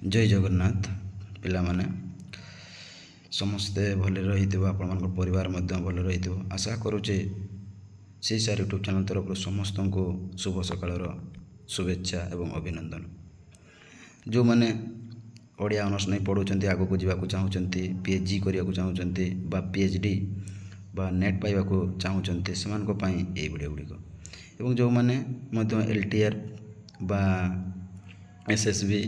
जय जगन्नाथ पिला माने समस्ते भले रही आपण परिवार भले रही आशा करुचे सी सार यूट्यूब चैनल तरफ समस्त को शुभ सकाळ शुभेच्छा एवं अभिनंदन। जो मैंने ओडिया ऑनर्स नहीं पढ़ुंट आग को जावाक चाहते पीएचडी करने को चाहते पीएचडी बा नेट पाइबा चाहते से वीडियो गुड़िक एवं जो मैंने एलटीआर बा एसएसबी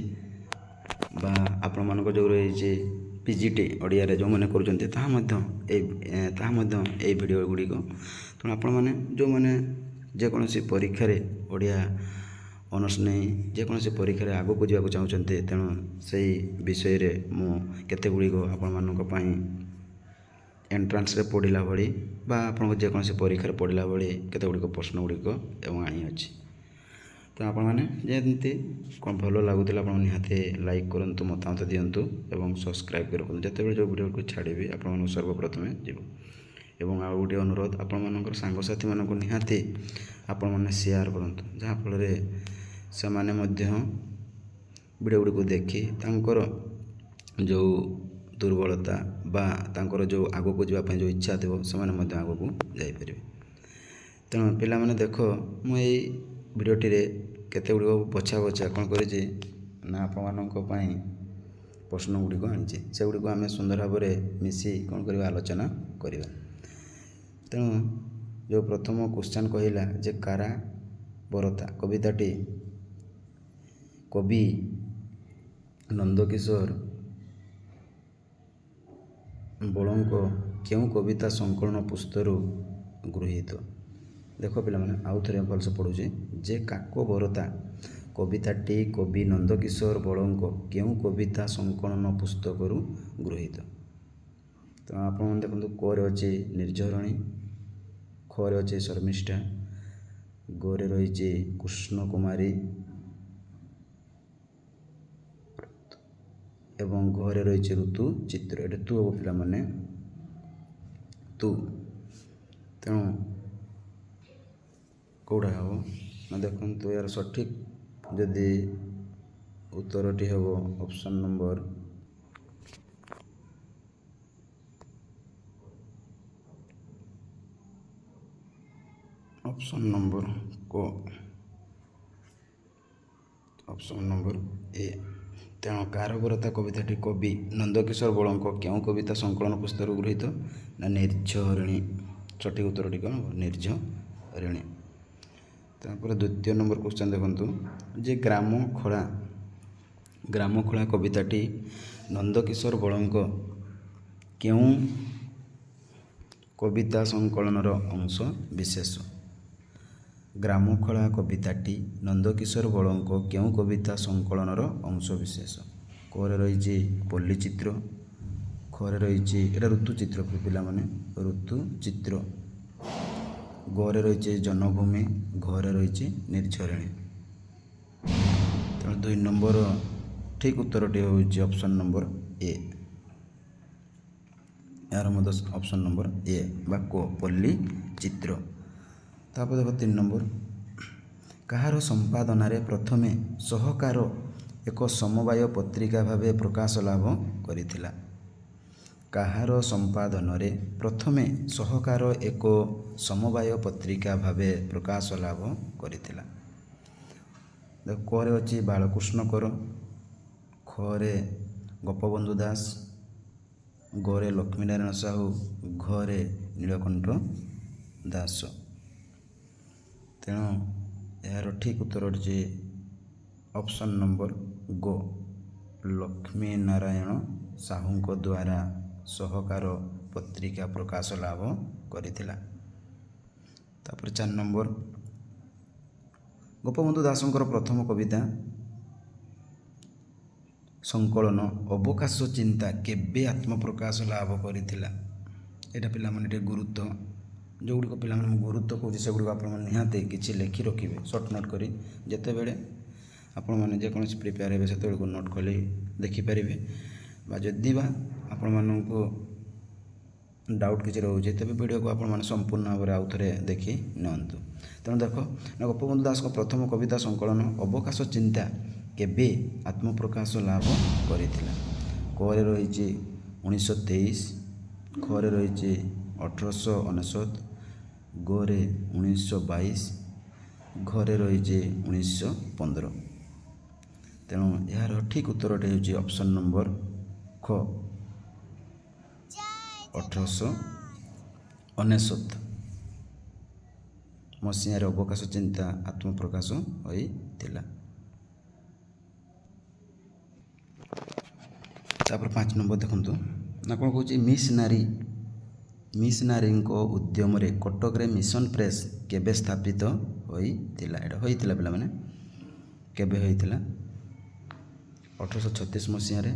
बा आपण मान जो रही पीजीटी ओडिया जो मैंने कर वीडियो गुड़िक तेणु आपण मैंने जो मैंने जेकोसी परीक्षा ओडिया ऑनर्स नहीं जेकोसी परीक्षा आग को जावाक चाहते तेणु से विषय मुझे गुड़िक आपण मानी एंट्रांस रे पढ़ला भली बा आपन जेकोसी परीक्षा पढ़ला भली केते गुड़िक प्रश्न गुड़िक एवं आनी अच्छी तो आपण मैंने जमी कौन भल लगुला आप निहाती लाइक करूँ मतामत दिंतु एवं सब्सक्राइब करूँ जिते जो वीडियो को छाड़ी आप सर्वप्रथम जीव एवं आ गोटे अनुरोध आपण सांगसाथी मानक निहाती आपण मैंने शेयर करूँ जहाँफल से वीडियो गुड़ी को देखी तांकर जो दुर्बलता बा तांकर जो आग को जावाई जो इच्छा थो से आग को जापर तेणु पिला माने देख मुझे वीडियोटी केते गुड़िक बछा बछा कौन कर प्रश्न गुड़िक आनी से गुड़िक आम सुंदर भाव में मिसी कौन कर आलोचना करवा। तेणु जो प्रथम क्वेश्चन कहला जे कारा बरता कविताटी कवि नंदकिशोर बड़ों क्यों कविता संकलन पुस्तक गृहीत देख पिला माने आउ थे भलसे पढ़ुचे जे काको बरता कविताटी कवि नंदकिशोर बड़ों क्यों कविता संकलन पुस्तक गृहीत तो आप देखो क अच्छे निर्झरणी ख अच्छे शर्मिष्ठा ग रही कृष्ण कुमारी एवं घरे रही ऋतु चित्र ये तु हम पिला माने तु तेणु कौटा हम ना देखो यार सठिक जदि उत्तरटी हम ऑप्शन नंबर ए तेणु कारबरता कविताटी कवि नंदकिशोर बड़ों क्यों कविता संकलन पुस्तक गृहीत ना निर्झरिणी सठिक उत्तरटी कौन निर्झरिणी। तापर द्वितीय नंबर क्वेश्चन देखंतु जे ग्राम खोला कविताटी नंदकिशोर बड़ों क्यों कविता संकलनर अंश विशेष ग्रामखोला कविताटी नंदकिशोर बड़ों क्यों कविता संकलनर अंश विशेष क रही पल्ली चित्र ख रही ऋतु चित्र पिला माने ऋतु चित्र गरे रही जन्मभूमि घरे रही निर्झरिणी तेणु 2 नंबर ठीक उत्तरटी हूँ ऑप्शन नंबर ए यार मत ऑप्शन नंबर ए बा को पल्ली चित्र। तापर देखो 3 नंबर कहार संपादन प्रथमे सहकार एक समवाय पत्रिका भावे प्रकाश लाभ करिथिला कहार संपादन प्रथमे सहकार एक समवाय पत्रिका भावे प्रकाश लाभ करिथिला क अच्छी बालकृष्ण कर खरे गोपबंधु दास गरे लक्ष्मीनारायण साहू घरे नीलकंठ दास तेणु यार ठीक उत्तर हो ऑप्शन नंबर गो लक्ष्मीनारायण साहू द्वारा सहकार पत्रिका प्रकाश लाभ करिथिला। तापर 4 नंबर गोपबंधु दासंकर प्रथम कविता संकलन अवकाश चिंता केबे आत्मप्रकाश लाभ करिथिला एटा पिला माने गुरुत्व जो गुड़िक पिला गुरुत्व कौन से गुड़िक आप निहाती किसी लिखि रखिए सर्ट नोट करी जिते बड़े आपण मैंने जेकोसी प्रिपेयर हे से नोट खोली देखिपारे जदि आपण मानक डाउट किसी रोचे तेज वीडियो को आपण संपूर्ण भाव में आउ थे देखी नियंतु। तेणु देख गोपबंधु दास प्रथम कविता संकलन अवकाश चिंता केबे आत्मप्रकाश लाभ करथिला। क रे रही 1923, ख रे रही 1899, ग रे 1922, घ रे रही 1915। तेणु यार ठीक उत्तर होची ऑप्शन नंबर ख 1899 मसीहार अवकाश चिंता आत्मप्रकाश होइतिला। तापर 5 नंबर देखंतु ना कौन कहूँ मिशनारी उद्यम रे कटक रे मिशन प्रेस केबे स्थापित होइतिला। एटा होइतिला पिला माने केबे होइतिला 1836 मसीह रे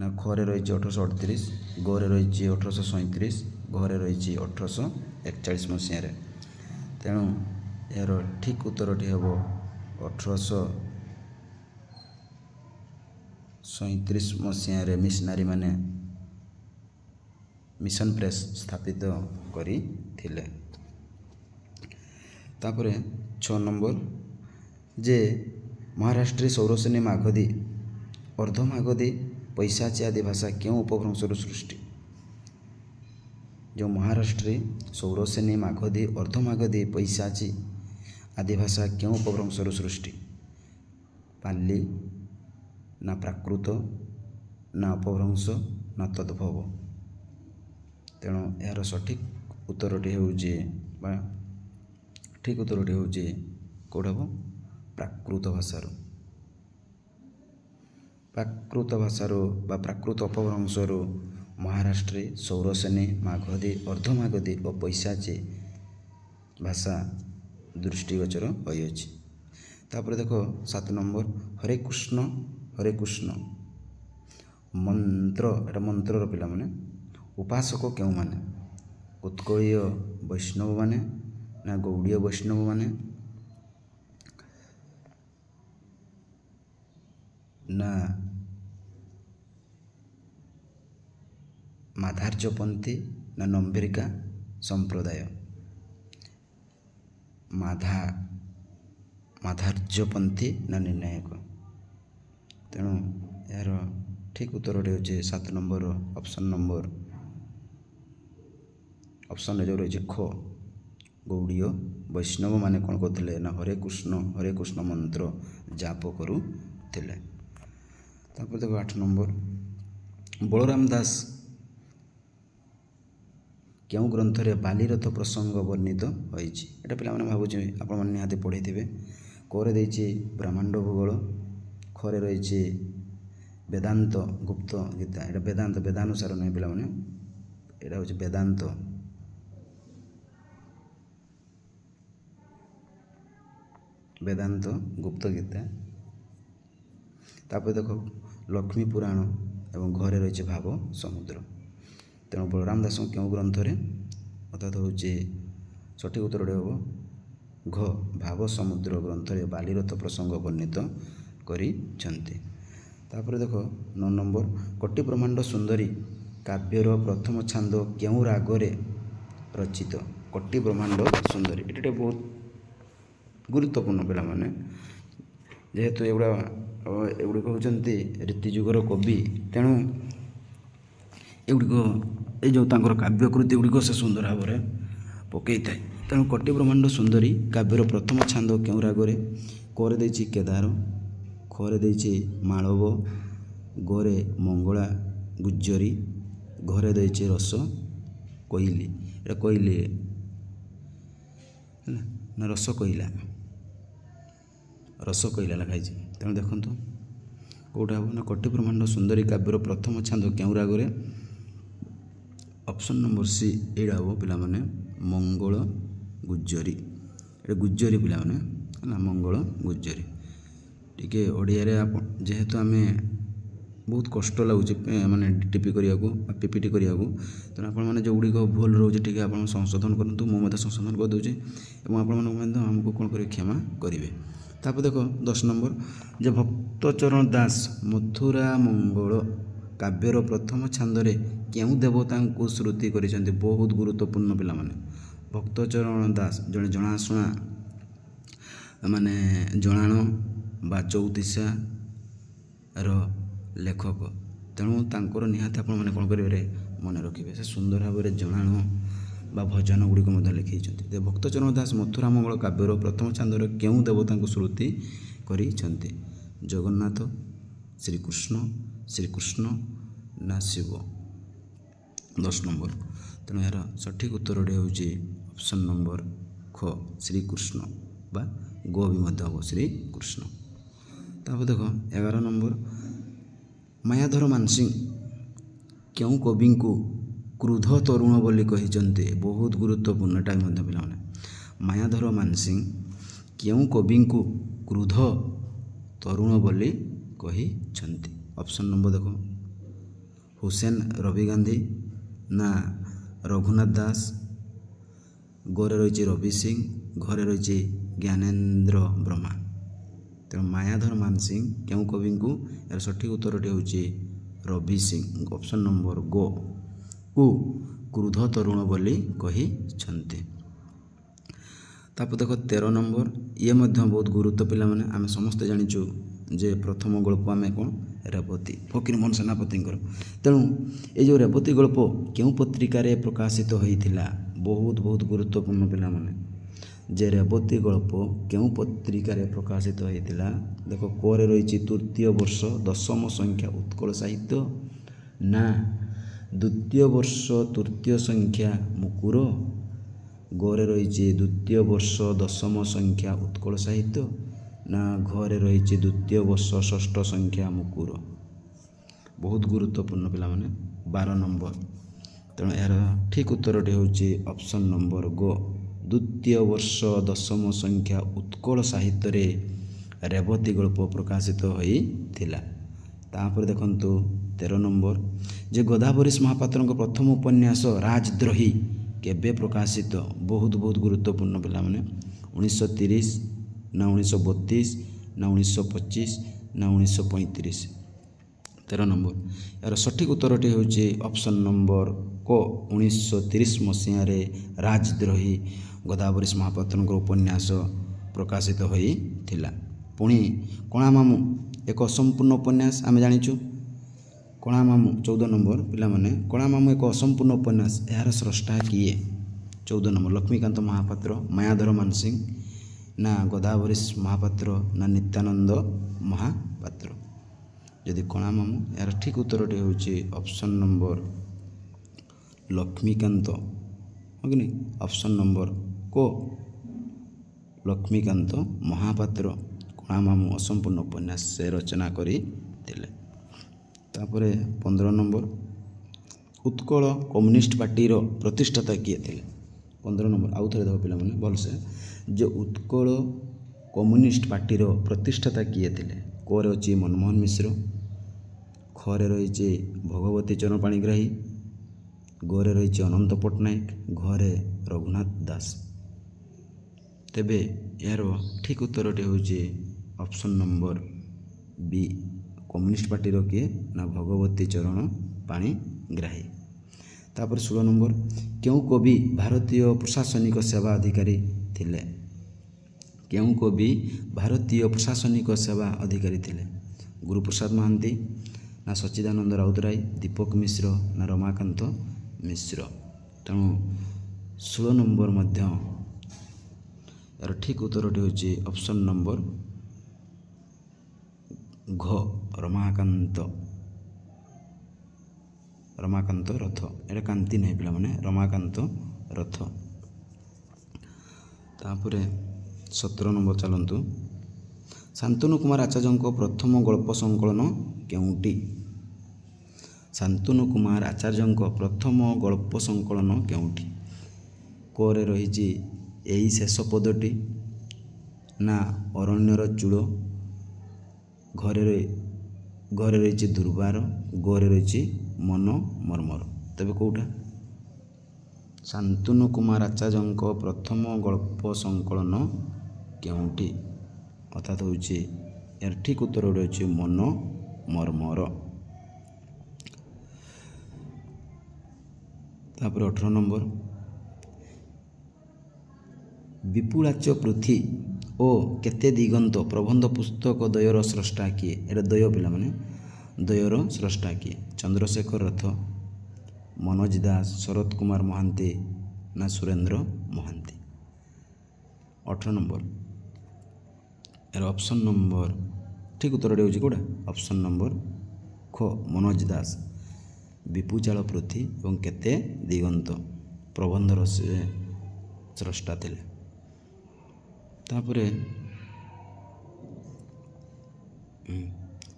ना ख रे रही 1838, ग रे रही 1837, घ रे रही 1841 मसीह रे। तेणु यार ठीक उत्तरटी हम 1837 मसीह रे मिशनारी माने मिशन प्रेस स्थापित करथिले। तापरे 6 नंबर जे महाराष्ट्र सौरसेनी मागधी अर्धमागधी पैशाची आदि भाषा क्यों उपभ्रंशर सृष्टि। जो महाराष्ट्र सौरसेनी मागधी अर्धमागधी पैशाची आदि भाषा क्यों उपभ्रंशर सृष्टि। पाली ना प्राकृत ना अपभ्रंश ना तद्भव। तेणु यार सठिक उत्तरटी होउची बा ठीक उत्तरटी होउची कोड हम प्राकृत भाषार बा प्राकृत अपभ्रंशर महाराष्ट्र सौरसेनी मागधी अर्धमागधी और पैशाची भाषा दृष्टिगोचर होइछि। तापर देखो 7 नंबर हरे कृष्ण मंत्र एटा मंत्र पिला माने उपासक क्यों माने उत्कलीय वैष्णव माने ना गौड़ीय वैष्णव माने ना माधार्यपंथी ना नंबेरिका संप्रदाय। माधार्यपंथी ना निर्णायक। तेणु यार ठीक उत्तर हो 7 नंबर ऑप्शन जो रही ख गौड़ीय वैष्णव माने कौन करथिले ना हरे कृष्ण मंत्र जाप करुथिले। तापर देखो 8 नंबर बलराम दास क्यों ग्रंथ रे बालीरथ प्रसंग वर्णित होइछि। एटा पिला माने भाबुछि आपण माने निहाती पढै थिबे। कोरे देछि ब्रह्मांड भूगोल, खरे रही वेदांत गुप्त गीता। एटा वेदानुसार नहीं पिला माने एटा होछि वेदांत गुप्त गीता। तापर देखो लक्ष्मी पुराण एवं घरे रही भाव समुद्र। तेणु बलराम दास क्यों ग्रंथ रे अर्थात हूँ सठिक उत्तर हम घ भाव समुद्र ग्रंथ रे बालीरथ प्रसंग वर्णित करिछन्ति। तापर देखो 9 नंबर कोटि ब्रह्मांड सुंदरी काव्यर प्रथम छांद क्यों रागरे रचित। कोटि ब्रह्मांड सुंदरी ये बहुत गुरुत्वपूर्ण पिला माने जेहेतु एगुड़िक होती रीतिजुगर कवि। तेणु एगुड़िक ये जो काव्यकृति गुड़िक से सुंदर भाव में पकई थाए। तेणु कोटि ब्रह्मांड सुंदरी काव्यर प्रथम छांद क्यों रागरे करे देछि केदार, खरे देछि माळव, गोरे मंगला गुज्जरी, घरे देछि रस कोइली। एटा कोइली ना रस कोइला लिखाई। तेणु देखु कौटा हम ना कोटि ब्रह्मांड सुंदरी काव्यर प्रथम छांद क्यों रागरे ऑप्शन नंबर सी एड़ा हम पिला माने मंगल गुज्जरी। ये गुज्जरी पिला माने ना मंगल गुज्जरी। टिके ओडिया रे जेहेतु आम बहुत कष्ट लगुच माने टीपी करिया को पीपीटी करिया को। तेणु आपण मैंने जो गुड़िक भूल रोचे टिके आप संशोधन करूँ मुझे संशोधन कर दूचे आपको कौन कर क्षमा करेंगे। तापर देखो 10 नंबर जे भक्तचरण दास मथुरा मंगल କାବ୍ୟର ପ୍ରଥମ ଛାନ୍ଦରେ କେଉଁ ଦେବତାଙ୍କୁ ଶ୍ରୁତି କରିଛନ୍ତି? ବହୁତ ଗୁରୁତ୍ୱପୂର୍ଣ୍ଣ ପିଲାମାନେ। ଭକ୍ତଚରଣ ଦାସ ଜଣେ ଜଣାଶୁଣା ମାନେ ଜଣାଣ ବା ଚଉତିଶାର ଲେଖକ, ତେଣୁ ତାଙ୍କର ନିହାତି ଆପଣମାନେ କ'ଣ କରିବେ ମନେ ରଖିବେ। ସେ ସୁନ୍ଦର ଭାବରେ ଜଣାଣ ବା ଭଜନ ଗୁଡ଼ିକ ମଧ୍ୟ ଲେଖିଛନ୍ତି। ଭକ୍ତଚରଣ ଦାସ ମଥୁରା ମଙ୍ଗଳ କାବ୍ୟର ପ୍ରଥମ ଛାନ୍ଦରେ କେଉଁ ଦେବତାଙ୍କୁ ଶ୍ରୁତି କରିଛନ୍ତି? ଜଗନ୍ନାଥ, ଶ୍ରୀକୃଷ୍ଣ ନା ଶିବ? 10 ନମ୍ବର। ତେଣୁ ଏହାର ସଠିକ୍ ଉତ୍ତରଟି ହେଉଛି ଅପସନ୍ ନମ୍ବର ଖ, ଶ୍ରୀକୃଷ୍ଣ ବା ଗ ବି ମଧ୍ୟ ହେବ ଶ୍ରୀକୃଷ୍ଣ। ତାପରେ ଦେଖ 11 ନମ୍ବର। ମାୟାଧର ମାନସିଂହ କେଉଁ କବିଙ୍କୁ କ୍ରୁଧ ତରୁଣ ବୋଲି କହିଛନ୍ତି? ବହୁତ ଗୁରୁତ୍ୱପୂର୍ଣ୍ଣ ଏଟା ମଧ୍ୟ ପିଲାମାନେ। ମାୟାଧର ମାନସିଂହ କେଉଁ କବିଙ୍କୁ କ୍ରୁଧ ତରୁଣ ବୋଲି କହିଛନ୍ତି? ଅପସନ୍ ନମ୍ବର ଦେଖ, ହୁସେନ ରବି ଗାନ୍ଧୀ ନା ରଘୁନାଥ ଦାସ? ଗରେ ରହିଛି ରବି ସିଂ, ଘରେ ରହିଛି ଜ୍ଞାନେନ୍ଦ୍ର ବ୍ରହ୍ମା। ତେଣୁ ମାୟାଧର ମାନସିଂହ କେଉଁ କବିଙ୍କୁ, ଏହାର ସଠିକ୍ ଉତ୍ତରଟି ହେଉଛି ରବି ସିଂ। ଅପସନ୍ ନମ୍ବର ଗ କୁ କ୍ରୁଧ ତରୁଣ ବୋଲି କହିଛନ୍ତି। ତାପରେ ଦେଖ 13 ନମ୍ବର। ଇଏ ମଧ୍ୟ ବହୁତ ଗୁରୁତ୍ୱ ପିଲାମାନେ। ଆମେ ସମସ୍ତେ ଜାଣିଛୁ ଯେ ପ୍ରଥମ ଗଳ୍ପ ଆମେ କ'ଣ ରେବତୀ, ଫକୀରମୋହନ ସେନାପତିଙ୍କର। ତେଣୁ ଏଇ ଯେଉଁ ରେବତୀ ଗଳ୍ପ କେଉଁ ପତ୍ରିକାରେ ପ୍ରକାଶିତ ହୋଇଥିଲା? ବହୁତ ଗୁରୁତ୍ୱପୂର୍ଣ୍ଣ ପିଲାମାନେ ଯେ ରେବତୀ ଗଳ୍ପ କେଉଁ ପତ୍ରିକାରେ ପ୍ରକାଶିତ ହୋଇଥିଲା? ଦେଖ କରେ ରହିଛି ତୃତୀୟ ବର୍ଷ 10ମ ସଂଖ୍ୟା ଉତ୍କଳ ସାହିତ୍ୟ ନା ଦ୍ୱିତୀୟ ବର୍ଷ ତୃତୀୟ ସଂଖ୍ୟା ମୁକୁର? ଗରେ ରହିଛି ଦ୍ୱିତୀୟ ବର୍ଷ 10ମ ସଂଖ୍ୟା ଉତ୍କଳ ସାହିତ୍ୟ ନା ଘରେ ରହିଛି ଦ୍ୱିତୀୟ ବର୍ଷ 6ଠ ସଂଖ୍ୟା ମୁକୁର? ବହୁତ ଗୁରୁତ୍ୱପୂର୍ଣ୍ଣ ପିଲାମାନେ। 12 ନମ୍ବର। ତେଣୁ ଏହାର ଠିକ୍ ଉତ୍ତରଟି ହେଉଛି ଅପସନ୍ ନମ୍ବର ଗ, ଦ୍ୱିତୀୟ ବର୍ଷ 10ମ ସଂଖ୍ୟା ଉତ୍କଳ ସାହିତ୍ୟରେ ରେବତୀ ଗଳ୍ପ ପ୍ରକାଶିତ ହୋଇଥିଲା। ତାପରେ ଦେଖନ୍ତୁ 13 ନମ୍ବର ଯେ ଗୋଦାବରୀଶ ମହାପାତ୍ରଙ୍କ ପ୍ରଥମ ଉପନ୍ୟାସ ରାଜଦ୍ରୋହୀ କେବେ ପ୍ରକାଶିତ? ବହୁତ ଗୁରୁତ୍ୱପୂର୍ଣ୍ଣ ପିଲାମାନେ। 1930 ନା 1932 ନା 1925 ନା 1935? 13 ନମ୍ବର। ଏହାର ସଠିକ୍ ଉତ୍ତରଟି ହେଉଛି ଅପସନ୍ ନମ୍ବର କ, 1930 ମସିହାରେ ରାଜଦ୍ରୋହୀ ଗୋଦାବରୀଶ ମହାପାତ୍ରଙ୍କ ଉପନ୍ୟାସ ପ୍ରକାଶିତ ହୋଇଥିଲା। ପୁଣି କଣାମାମୁଁ ଏକ ଅସମ୍ପୂର୍ଣ୍ଣ ଉପନ୍ୟାସ ଆମେ ଜାଣିଛୁ। କଣାମାମୁଁ 14 ନମ୍ବର ପିଲାମାନେ। କଣାମାମୁଁ ଏକ ଅସମ୍ପୂର୍ଣ୍ଣ ଉପନ୍ୟାସ, ଏହାର ସ୍ରଷ୍ଟା କିଏ? 14 ନମ୍ବର। ଲକ୍ଷ୍ମୀକାନ୍ତ ମହାପାତ୍ର, ମାୟାଧର ମାନସିଂହ ନା ଗୋଦାବରୀଶ ମହାପାତ୍ର ନା ନିତ୍ୟାନନ୍ଦ ମହାପାତ୍ର? ଯଦି କଣାମାମୁଁ, ଏହାର ଠିକ୍ ଉତ୍ତରଟି ହେଉଛି ଅପସନ୍ ନମ୍ବର ଲକ୍ଷ୍ମୀକାନ୍ତ, ହଁ କି ନାହିଁ? ଅପସନ୍ ନମ୍ବର କ, ଲକ୍ଷ୍ମୀକାନ୍ତ ମହାପାତ୍ର କଣାମାମୁଁ ଅସମ୍ପୂର୍ଣ୍ଣ ଉପନ୍ୟାସ ସେ ରଚନା କରିଥିଲେ। ତାପରେ 15 ନମ୍ବର। ଉତ୍କଳ କମ୍ୟୁନିଷ୍ଟ ପାର୍ଟିର ପ୍ରତିଷ୍ଠାତା କିଏ ଥିଲେ? 15 ନମ୍ବର। ଆଉ ଥରେ ଦେଖ ପିଲାମାନେ ଭଲସେ, ଯେ ଉତ୍କଳ କମ୍ୟୁନିଷ୍ଟ ପାର୍ଟିର ପ୍ରତିଷ୍ଠାତା କିଏ ଥିଲେ? କରେ ଅଛି ମନମୋହନ ମିଶ୍ର, ଖରେ ରହିଛି ଭଗବତୀ ଚରଣ ପାଣିଗ୍ରାହୀ, ଗରେ ରହିଛି ଅନନ୍ତ ପଟ୍ଟନାୟକ, ଘରେ ରଘୁନାଥ ଦାସ। ତେବେ ଏହାର ଠିକ୍ ଉତ୍ତରଟି ହେଉଛି ଅପସନ୍ ନମ୍ବର ବି, କମ୍ୟୁନିଷ୍ଟ ପାର୍ଟିର କିଏ ନା ଭଗବତୀ ଚରଣ ପାଣିଗ୍ରାହୀ। ତାପରେ 16 ନମ୍ବର। କେଉଁ କବି ଭାରତୀୟ ପ୍ରଶାସନିକ ସେବା ଅଧିକାରୀ ଥିଲେ? କେଉଁ କବି ଭାରତୀୟ ପ୍ରଶାସନିକ ସେବା ଅଧିକାରୀ ଥିଲେ? ଗୁରୁପ୍ରସାଦ ମହାନ୍ତି ନା ସଚ୍ଚିଦାନନ୍ଦ ରାଉତରାୟ, ଦୀପକ ମିଶ୍ର ନା ରମାକାନ୍ତ ମିଶ୍ର? ତେଣୁ 16 ନମ୍ବର ମଧ୍ୟ ଏହାର ଠିକ୍ ଉତ୍ତରଟି ହେଉଛି ଅପସନ୍ ନମ୍ବର ଘ, ରମାକାନ୍ତ ରଥ। ଏଇଟା କାନ୍ତି ନାହିଁ ପିଲାମାନେ, ରମାକାନ୍ତ ରଥ। ତାପରେ 17 ନମ୍ବର ଚାଲନ୍ତୁ। ଶାନ୍ତନୁ କୁମାର ଆଚାର୍ଯ୍ୟଙ୍କ ପ୍ରଥମ ଗଳ୍ପ ସଂକଳନ କେଉଁଟି? ଶାନ୍ତନୁ କୁମାର ଆଚାର୍ଯ୍ୟଙ୍କ ପ୍ରଥମ ଗଳ୍ପ ସଂକଳନ କେଉଁଠି? କରେ ରହିଛି ଏଇ ଶେଷ ପଦଟି ନା ଅରଣ୍ୟର ଚୂଳ, ଘରେ ରହିଛି ଦୁର୍ବାର, ଗରେ ରହିଛି ମନ ମର୍ମର। ତେବେ କେଉଁଟା? ଶାନ୍ତନୁ କୁମାର ଆଚାର୍ଯ୍ୟଙ୍କ ପ୍ରଥମ ଗଳ୍ପ ସଂକଳନ କେଉଁଠି? ଅର୍ଥାତ୍ ହେଉଛି ଏହାର ଠିକ୍ ଉତ୍ତରଟି ହେଉଛି ମନ ମର୍ମର। तापर 18 नंबर विपुलाच पृथ्वी ओ केते दिगंत प्रबंध पुस्तक दयर स्रष्टा किए एटा दय पिला माने दयर स्रष्टा किए चंद्रशेखर रथ मनोज दास शरत कुमार महांती ना सुरेंद्र महांती 18 नंबर यार ऑप्शन नंबर ठीक उत्तर होची कोडा ऑप्शन नंबर ख मनोज दास विपुचाल पृथ्वी और केते दिगंत प्रबंधर से स्रष्टा थिले तापरे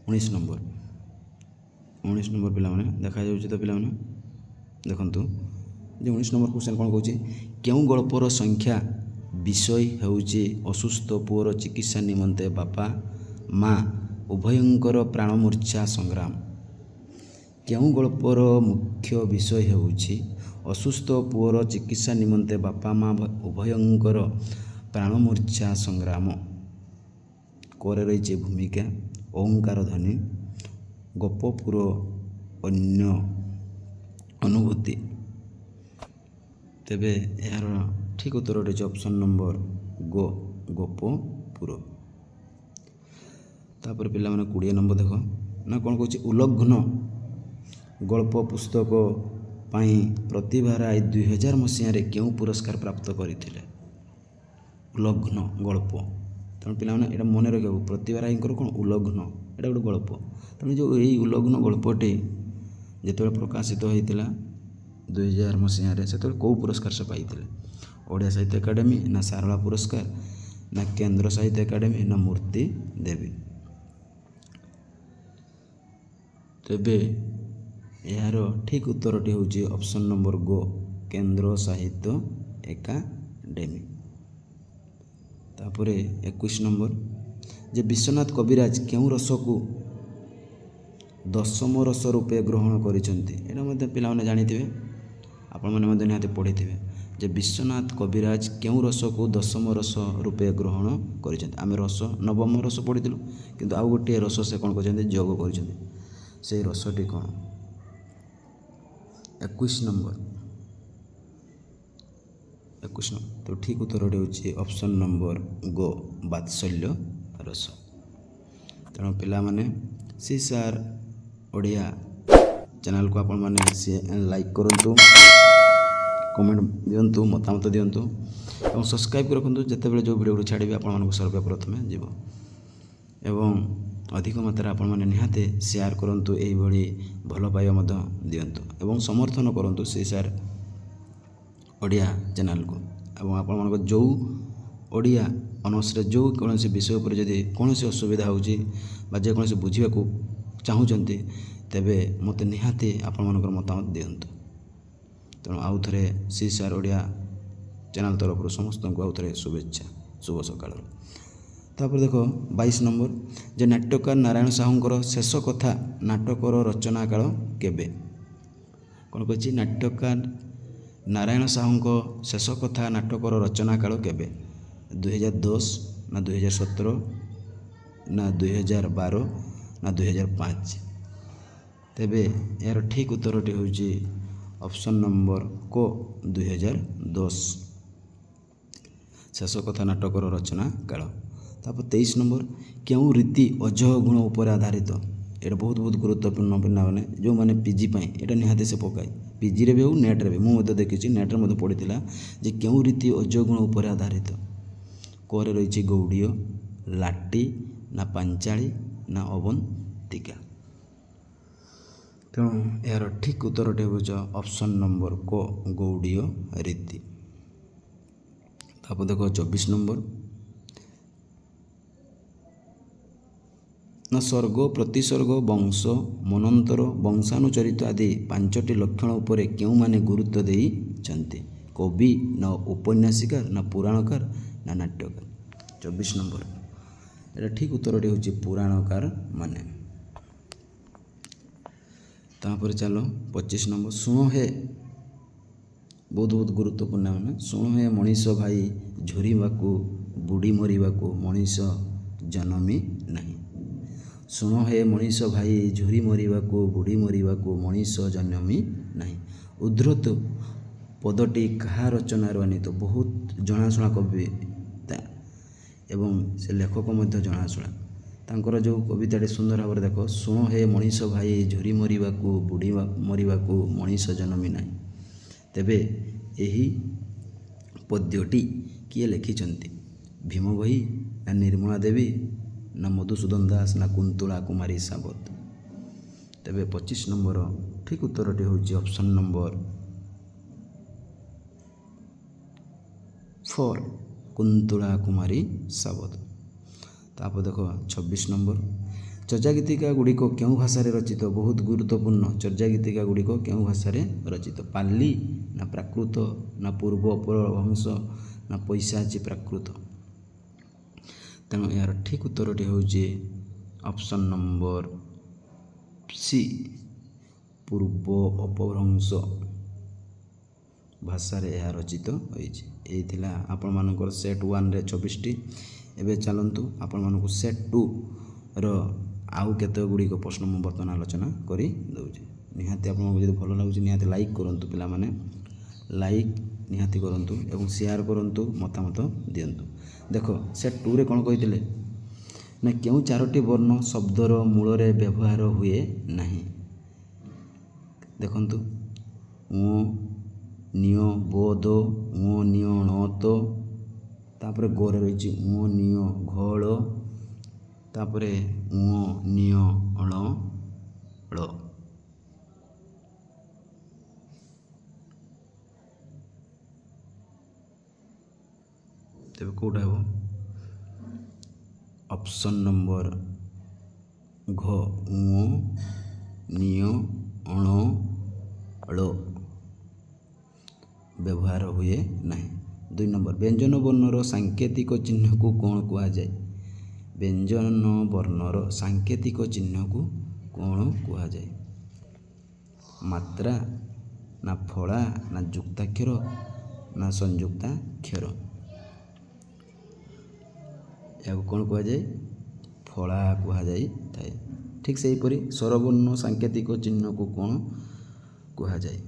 19 नंबर पिला माने देखा जाउची तो पिला माने देखंतु जे 19 नंबर क्वेश्चन कोन कहूची केउ गल्पर संख्या विषय हेउची असुस्थ पुअर चिकित्सा निमंते बापा माँ उभयंकर प्राणमूर्छा संग्राम केउ गल्पर मुख्य विषय हेउची असुस्थ पुअर चिकित्सा निमंते बापा माँ उभयंकर प्राणमूर्छा संग्राम करे रही भूमिका ओंकार ध्वनि गोपपुर अन्य अनुभूति तेबे यार ठीक उत्तर रही ऑप्शन नंबर गोपपुर तापर पिला माने 20 नंबर देख ना कौन कहूँ उल्लघ्न गल्प पुस्तक पाई प्रतिभा राय 2000 मसीह क्यों पुरस्कार प्राप्त करते उल्लघ्न गल्प तेणु पिला माने एटा मन रखा प्रतिभा राय कौन उल्लघ्न एटा गोटे गल्प तेणु जो यही उल्लघ्न गल्पटी जिते प्रकाशित होता 2000 मसीह से कौ पुरस्कार से पाई ओडिया साहित्य एकाडेमी ना सारला पुरस्कार ना केंद्र साहित्य एकाडेमी ना मूर्ति देवी तेबे यार ठीक उत्तरटी हूँ ऑप्शन नंबर गो केंद्र साहित्य एकाडेमी तापरे 21 नंबर जे विश्वनाथ कविराज क्यों रस को दशम रस रूपे ग्रहण करिसेंती एटा मध्ये पिला माने जानिथिबे आपण माने मध्ये निहाते पढिथिबे जे विश्वनाथ कविराज क्यों रस को दशम रस रूपे ग्रहण करिसेंती आमे रस नवम रस पढिथिलु किंतु आउ गोटे रस से कोन करछन्ते जोग करिसेंती से रसटी कोन 21 नंबर तो ठीक उत्तर होची ऑप्शन नंबर गो वात्सल्य रस तेणु पिला माने सी सार ओडिया चैनल को आपण माने लाइक करंतु कमेंट दियंतु मतामत दियंतु और सब्सक्राइब कर रखंतु जते बेले जो वीडियो छाड़बे आपण मानको सर्वप्रथमे जीव एवं अधिक मात्रा आपण माने निहाते शेयर करंतु एई भली भलो पाइबा मध्य दियंतु एवं समर्थन करंतु सी सार ओडिया चैनल को एवं आपण मानको जो ओडिया ऑनर्स रे जो कौन विषय पर जदि कौन असुविधा होची बा जे कौन बुझा चाहूँगी तेबे मत निहाती आपण मानकर मतामत दियंतु तेणु आउ थे सी सार ओडिया चैनल तरफ समस्त को आउ थे शुभेच्छा शुभ सकाळ तापर देख 22 नंबर जे नाट्यकार नारायण साहूंकर शेष कथा नाटकर रचना काल केबे कौन कही नाट्यकार नारायण साहूंको शेष कथा नाटकर रचना काल केबे 2010 ना 2017 ना 2012 ना 2005 तेबे यार ठीक उत्तरटी हूँ ऑप्शन नंबर को 2010 शेष कथा नाटकर रचना काल तापर 23 नंबर क्यों रीति अजह गुण उपर आधारित एटा बहुत बहुत गुरुत्वपूर्ण पिला मैंने जो मैंने पीजी एटा निहाती से पकाए पीजी रे भी हो नेट रे भी मुझे देखी नेट रे पढ़ी जे क्यों रीति अजह गुण उपर आधारित कोरे रही गौड़ीय लाटी ना पांचाली ना अवंतिका तेणु यार ठीक उत्तरटी हो ऑप्शन नंबर को गौड़ीय रीति तापर देखो 24 नंबर ना स्वर्ग प्रतिस्वर्ग वंश मनंतर वंशानुचरित आदि 5टी लक्षण उपरे क्यों माने गुरुत्व देइछन्ति कवि ना उपन्यासिकार ना पुराणकार ना नाट्यकार 24 नंबर एटा ठीक उत्तरटी हूँ पुराणकार माने तापर चलो 25 नंबर शुण हे बहुत बहुत गुरुत्वपूर्ण माने शुण हे मनीष भाई झुरीबाकू बुड़ी मरिबाकू मनीष जनमी नहीं शुण हे मनीष भाई झुरी मरिबाकू बुड़ी मरिबाकू मनीष जनमी नहीं ଉଦ୍ଧୃତ ପଦଟି କାହା ରଚନାରୁ ଆନିତ? ବହୁତ ଜଣାଶୁଣା କବିତା ଏବଂ ସେ ଲେଖକ ମଧ୍ୟ ଜଣାଶୁଣା। ତାଙ୍କର ଯେଉଁ କବିତାଟି ସୁନ୍ଦର ଭାବରେ ଦେଖ, ଶୁଣ ହେ ମଣିଷ ଭାଇ, ଝୁରି ମରିବାକୁ ବୁଡ଼ି ମରିବାକୁ ମଣିଷ ଜନ୍ମି ନାହିଁ। ତେବେ ଏହି ପଦ୍ୟଟି କିଏ ଲେଖିଛନ୍ତି? ଭୀମ ଭୋଇ ନା ନିର୍ମଳା ଦେବୀ ନା ମଧୁସୂଦନ ଦାସ ନା କୁନ୍ତଳା କୁମାରୀ ସାବତ? ତେବେ 25 ନମ୍ବର ଠିକ୍ ଉତ୍ତରଟି ହେଉଛି ଅପସନ୍ ନମ୍ବର 4 କୁନ୍ତଳା କୁମାରୀ ସାବତ। ତାପରେ ଦେଖ 26 ନମ୍ବର, ଚର୍ଯା ଗୀତିକା ଗୁଡ଼ିକ କେଉଁ ଭାଷାରେ ରଚିତ? ବହୁତ ଗୁରୁତ୍ୱପୂର୍ଣ୍ଣ। ଚର୍ଯା ଗୀତିକା ଗୁଡ଼ିକ କେଉଁ ଭାଷାରେ ରଚିତ? ପାଲି ନା ପ୍ରାକୃତ ନା ପୂର୍ବ ଅପଭ୍ରଂଶ ନା ପୈଶାଚୀ ପ୍ରାକୃତ? ତେଣୁ ଏହାର ଠିକ୍ ଉତ୍ତରଟି ହେଉଛି ଅପସନ୍ ନମ୍ବର ସି, ପୂର୍ବ ଅପଭ୍ରଂଶ ଭାଷାରେ ଏହା ରଚିତ ହୋଇଛି। ଏହି ଥିଲା ଆପଣମାନଙ୍କର ସେଟ୍ 1ରେ 24ଟି। ଏବେ ଚାଲନ୍ତୁ ଆପଣମାନଙ୍କୁ ସେଟ୍ 2ର ଆଉ କେତେ ଗୁଡ଼ିକ ପ୍ରଶ୍ନ ମୁଁ ବର୍ତ୍ତମାନ ଆଲୋଚନା କରି ଦେଉଛି। ନିହାତି ଆପଣଙ୍କୁ ଯଦି ଭଲ ଲାଗୁଛି ନିହାତି ଲାଇକ୍ କରନ୍ତୁ ପିଲାମାନେ, ଲାଇକ୍ ନିହାତି କରନ୍ତୁ ଏବଂ ସେୟାର କରନ୍ତୁ, ମତାମତ ଦିଅନ୍ତୁ। ଦେଖ ସେଟ୍ 2ରେ କ'ଣ କହିଥିଲେ ନା କେଉଁ 4ଟି ବର୍ଣ୍ଣ ଶବ୍ଦର ମୂଳରେ ବ୍ୟବହାର ହୁଏ ନାହିଁ? ଦେଖନ୍ତୁ ଙ, ନିୟ, ବ, ଦ, ଙ, ନିୟ, ଣ, ତ, ତାପରେ ଗରେ ରହିଛି ଙ, ନିୟ, ଘ, ଳ, ତାପରେ ଙ, ନିୟ, ଳ, ଳ। ତେବେ କେଉଁଟା ହେବ? ଅପସନ୍ ନମ୍ବର ଘ, ଙ, ନିୟ, ଣ, ଳ ବ୍ୟବହାର ହୁଏ ନାହିଁ। 2 ନମ୍ବର, ବ୍ୟଞ୍ଜନ ବର୍ଣ୍ଣର ସାଙ୍କେତିକ ଚିହ୍ନକୁ କ'ଣ କୁହାଯାଏ? ବ୍ୟଞ୍ଜନ ବର୍ଣ୍ଣର ସାଙ୍କେତିକ ଚିହ୍ନକୁ କ'ଣ କୁହାଯାଏ? ମାତ୍ରା ନା ଫଳା ନା ଯୁକ୍ତାକ୍ଷର ନା ସଂଯୁକ୍ତାକ୍ଷର? ଏହାକୁ କ'ଣ କୁହାଯାଏ? ଫଳା କୁହାଯାଇଥାଏ। ଠିକ୍ ସେହିପରି ସ୍ୱରବର୍ଣ୍ଣ ସାଙ୍କେତିକ ଚିହ୍ନକୁ କ'ଣ କୁହାଯାଏ?